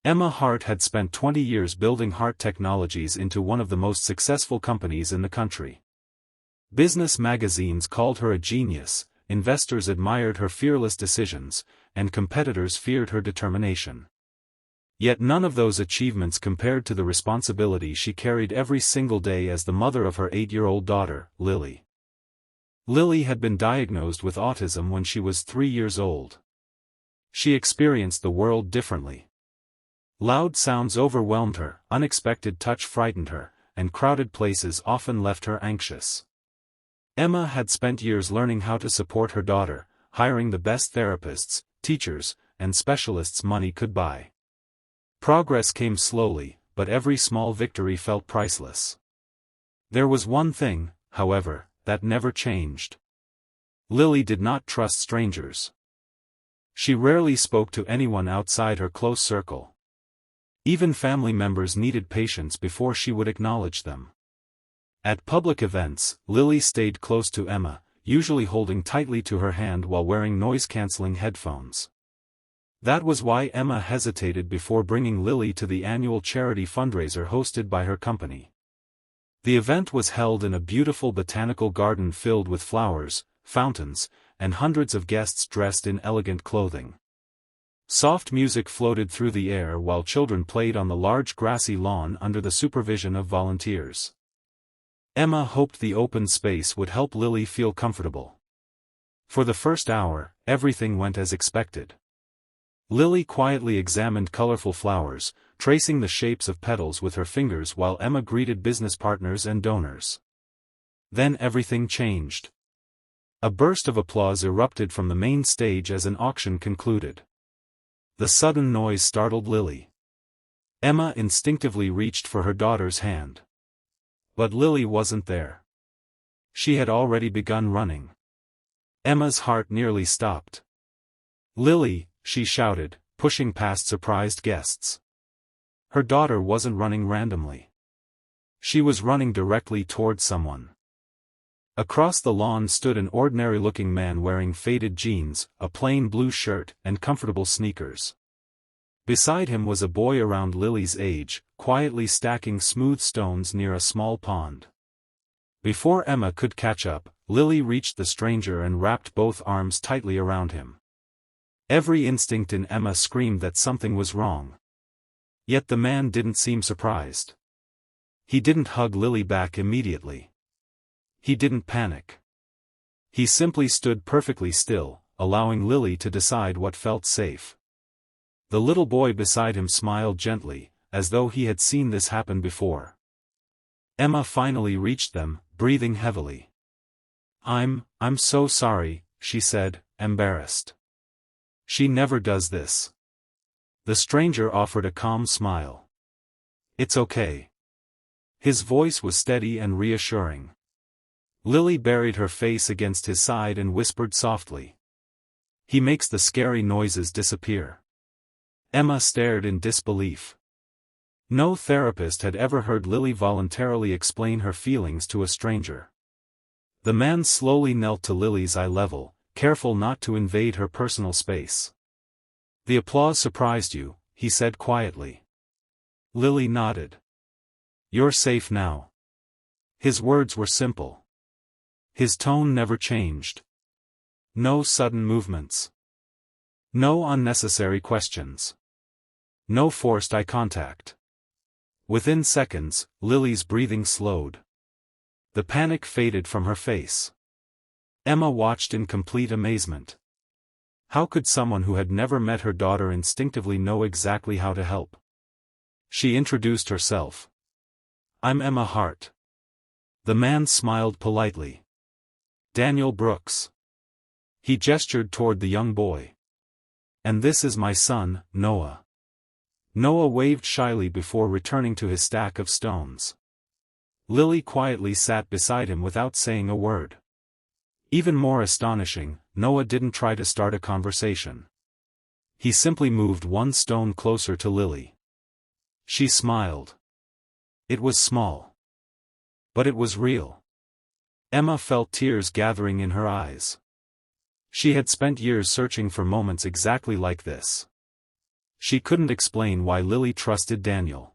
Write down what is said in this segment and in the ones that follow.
Emma Hart had spent 20 years building Hart Technologies into one of the most successful companies in the country. Business magazines called her a genius, investors admired her fearless decisions, and competitors feared her determination. Yet none of those achievements compared to the responsibility she carried every single day as the mother of her 8-year-old daughter, Lily. Lily had been diagnosed with autism when she was 3 years old. She experienced the world differently. Loud sounds overwhelmed her, unexpected touch frightened her, and crowded places often left her anxious. Emma had spent years learning how to support her daughter, hiring the best therapists, teachers, and specialists money could buy. Progress came slowly, but every small victory felt priceless. There was one thing, however, that never changed. Lily did not trust strangers. She rarely spoke to anyone outside her close circle. Even family members needed patience before she would acknowledge them. At public events, Lily stayed close to Emma, usually holding tightly to her hand while wearing noise-canceling headphones. That was why Emma hesitated before bringing Lily to the annual charity fundraiser hosted by her company. The event was held in a beautiful botanical garden filled with flowers, fountains, and hundreds of guests dressed in elegant clothing. Soft music floated through the air while children played on the large grassy lawn under the supervision of volunteers. Emma hoped the open space would help Lily feel comfortable. For the first hour, everything went as expected. Lily quietly examined colorful flowers, tracing the shapes of petals with her fingers while Emma greeted business partners and donors. Then everything changed. A burst of applause erupted from the main stage as an auction concluded. The sudden noise startled Lily. Emma instinctively reached for her daughter's hand. But Lily wasn't there. She had already begun running. Emma's heart nearly stopped. "Lily," she shouted, pushing past surprised guests. Her daughter wasn't running randomly. She was running directly toward someone. Across the lawn stood an ordinary-looking man wearing faded jeans, a plain blue shirt, and comfortable sneakers. Beside him was a boy around Lily's age, quietly stacking smooth stones near a small pond. Before Emma could catch up, Lily reached the stranger and wrapped both arms tightly around him. Every instinct in Emma screamed that something was wrong. Yet the man didn't seem surprised. He didn't hug Lily back immediately. He didn't panic. He simply stood perfectly still, allowing Lily to decide what felt safe. The little boy beside him smiled gently, as though he had seen this happen before. Emma finally reached them, breathing heavily. I'm so sorry," she said, embarrassed. "She never does this." The stranger offered a calm smile. "It's okay." His voice was steady and reassuring. Lily buried her face against his side and whispered softly. "He makes the scary noises disappear." Emma stared in disbelief. No therapist had ever heard Lily voluntarily explain her feelings to a stranger. The man slowly knelt to Lily's eye level, careful not to invade her personal space. "The applause surprised you," he said quietly. Lily nodded. "You're safe now." His words were simple. His tone never changed. No sudden movements. No unnecessary questions. No forced eye contact. Within seconds, Lily's breathing slowed. The panic faded from her face. Emma watched in complete amazement. How could someone who had never met her daughter instinctively know exactly how to help? She introduced herself. "I'm Emma Hart." The man smiled politely. "Daniel Brooks." He gestured toward the young boy. "And this is my son, Noah." Noah waved shyly before returning to his stack of stones. Lily quietly sat beside him without saying a word. Even more astonishing, Noah didn't try to start a conversation. He simply moved one stone closer to Lily. She smiled. It was small. But it was real. Emma felt tears gathering in her eyes. She had spent years searching for moments exactly like this. She couldn't explain why Lily trusted Daniel.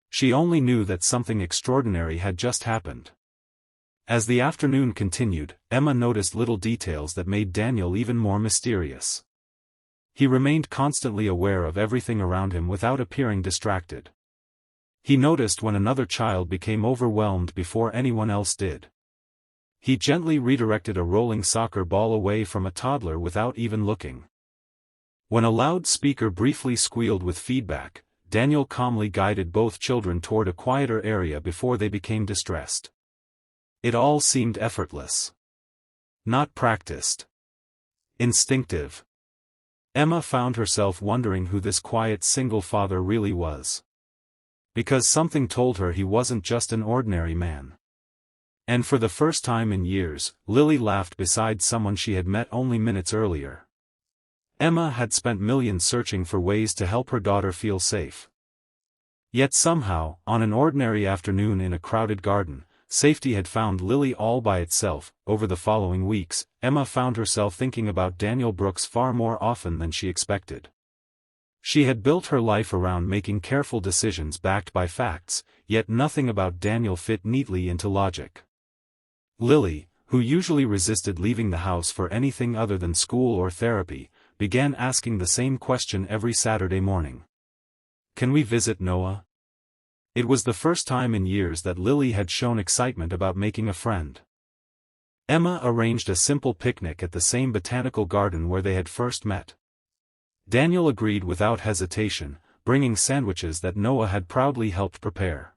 She only knew that something extraordinary had just happened. As the afternoon continued, Emma noticed little details that made Daniel even more mysterious. He remained constantly aware of everything around him without appearing distracted. He noticed when another child became overwhelmed before anyone else did. He gently redirected a rolling soccer ball away from a toddler without even looking. When a loudspeaker briefly squealed with feedback, Daniel calmly guided both children toward a quieter area before they became distressed. It all seemed effortless. Not practiced. Instinctive. Emma found herself wondering who this quiet single father really was. Because something told her he wasn't just an ordinary man. And for the first time in years, Lily laughed beside someone she had met only minutes earlier. Emma had spent millions searching for ways to help her daughter feel safe. Yet somehow, on an ordinary afternoon in a crowded garden, safety had found Lily all by itself. Over the following weeks, Emma found herself thinking about Daniel Brooks far more often than she expected. She had built her life around making careful decisions backed by facts, yet nothing about Daniel fit neatly into logic. Lily, who usually resisted leaving the house for anything other than school or therapy, began asking the same question every Saturday morning. "Can we visit Noah?" It was the first time in years that Lily had shown excitement about making a friend. Emma arranged a simple picnic at the same botanical garden where they had first met. Daniel agreed without hesitation, bringing sandwiches that Noah had proudly helped prepare.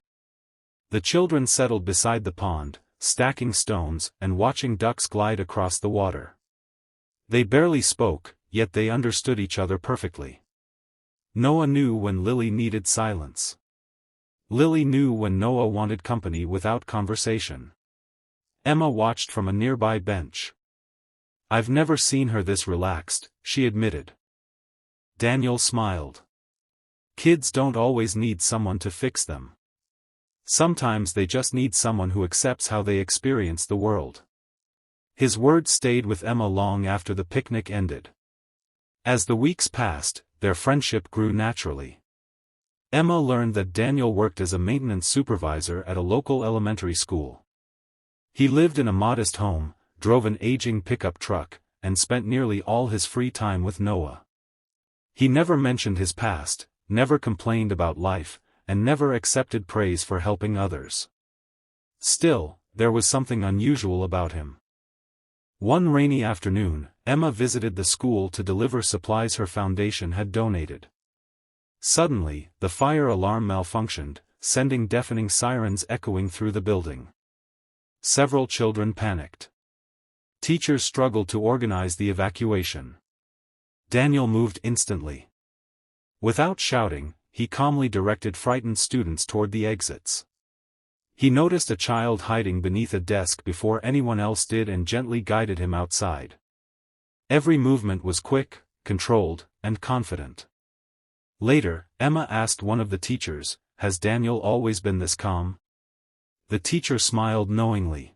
The children settled beside the pond, stacking stones and watching ducks glide across the water. They barely spoke, yet they understood each other perfectly. Noah knew when Lily needed silence. Lily knew when Noah wanted company without conversation. Emma watched from a nearby bench. "I've never seen her this relaxed," she admitted. Daniel smiled. "Kids don't always need someone to fix them. Sometimes they just need someone who accepts how they experience the world." His words stayed with Emma long after the picnic ended. As the weeks passed, their friendship grew naturally. Emma learned that Daniel worked as a maintenance supervisor at a local elementary school. He lived in a modest home, drove an aging pickup truck, and spent nearly all his free time with Noah. He never mentioned his past, never complained about life, and never accepted praise for helping others. Still, there was something unusual about him. One rainy afternoon, Emma visited the school to deliver supplies her foundation had donated. Suddenly, the fire alarm malfunctioned, sending deafening sirens echoing through the building. Several children panicked. Teachers struggled to organize the evacuation. Daniel moved instantly. Without shouting, he calmly directed frightened students toward the exits. He noticed a child hiding beneath a desk before anyone else did and gently guided him outside. Every movement was quick, controlled, and confident. Later, Emma asked one of the teachers, "Has Daniel always been this calm?" The teacher smiled knowingly.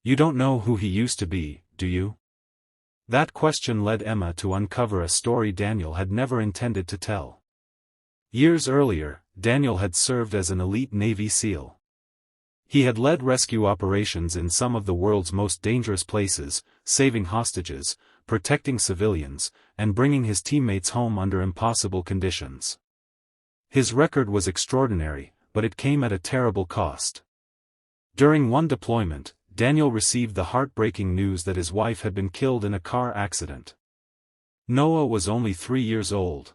"You don't know who he used to be, do you?" That question led Emma to uncover a story Daniel had never intended to tell. Years earlier, Daniel had served as an elite Navy SEAL. He had led rescue operations in some of the world's most dangerous places, saving hostages, protecting civilians, and bringing his teammates home under impossible conditions. His record was extraordinary, but it came at a terrible cost. During one deployment, Daniel received the heartbreaking news that his wife had been killed in a car accident. Noah was only 3 years old.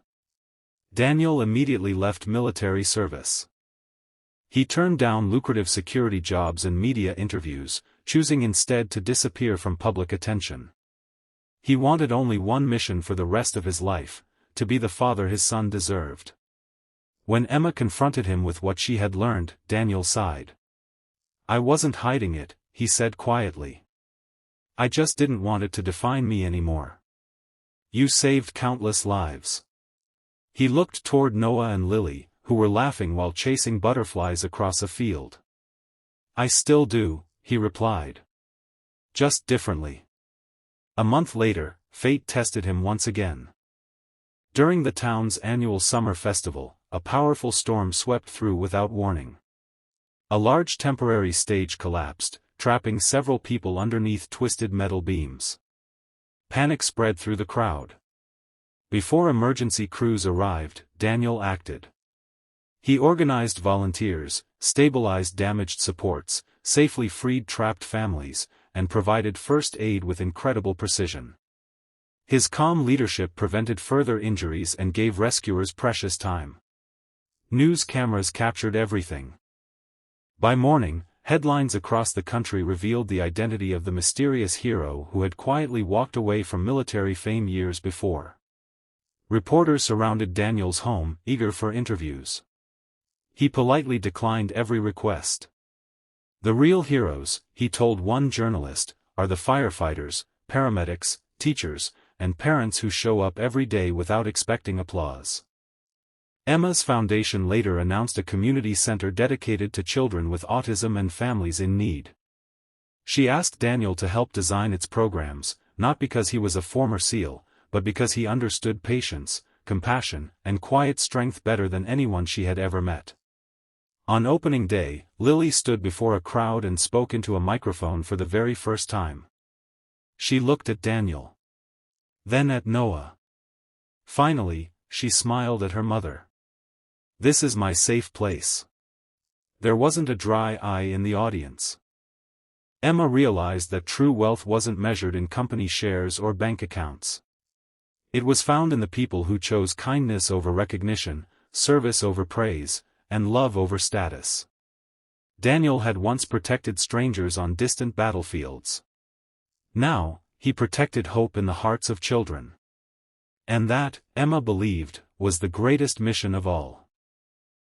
Daniel immediately left military service. He turned down lucrative security jobs and media interviews, choosing instead to disappear from public attention. He wanted only one mission for the rest of his life: to be the father his son deserved. When Emma confronted him with what she had learned, Daniel sighed. "I wasn't hiding it," he said quietly. "I just didn't want it to define me anymore. You saved countless lives." He looked toward Noah and Lily, who were laughing while chasing butterflies across a field. "I still do," he replied. "Just differently." A month later, fate tested him once again. During the town's annual summer festival, a powerful storm swept through without warning. A large temporary stage collapsed, trapping several people underneath twisted metal beams. Panic spread through the crowd. Before emergency crews arrived, Daniel acted. He organized volunteers, stabilized damaged supports, safely freed trapped families, and provided first aid with incredible precision. His calm leadership prevented further injuries and gave rescuers precious time. News cameras captured everything. By morning, headlines across the country revealed the identity of the mysterious hero who had quietly walked away from military fame years before. Reporters surrounded Daniel's home, eager for interviews. He politely declined every request. The real heroes, he told one journalist, are the firefighters, paramedics, teachers, and parents who show up every day without expecting applause. Emma's foundation later announced a community center dedicated to children with autism and families in need. She asked Daniel to help design its programs, not because he was a former SEAL, but because he understood patience, compassion, and quiet strength better than anyone she had ever met. On opening day, Lily stood before a crowd and spoke into a microphone for the very first time. She looked at Daniel. Then at Noah. Finally, she smiled at her mother. "This is my safe place." There wasn't a dry eye in the audience. Emma realized that true wealth wasn't measured in company shares or bank accounts. It was found in the people who chose kindness over recognition, service over praise, and love over status. Daniel had once protected strangers on distant battlefields. Now, he protected hope in the hearts of children. And that, Emma believed, was the greatest mission of all.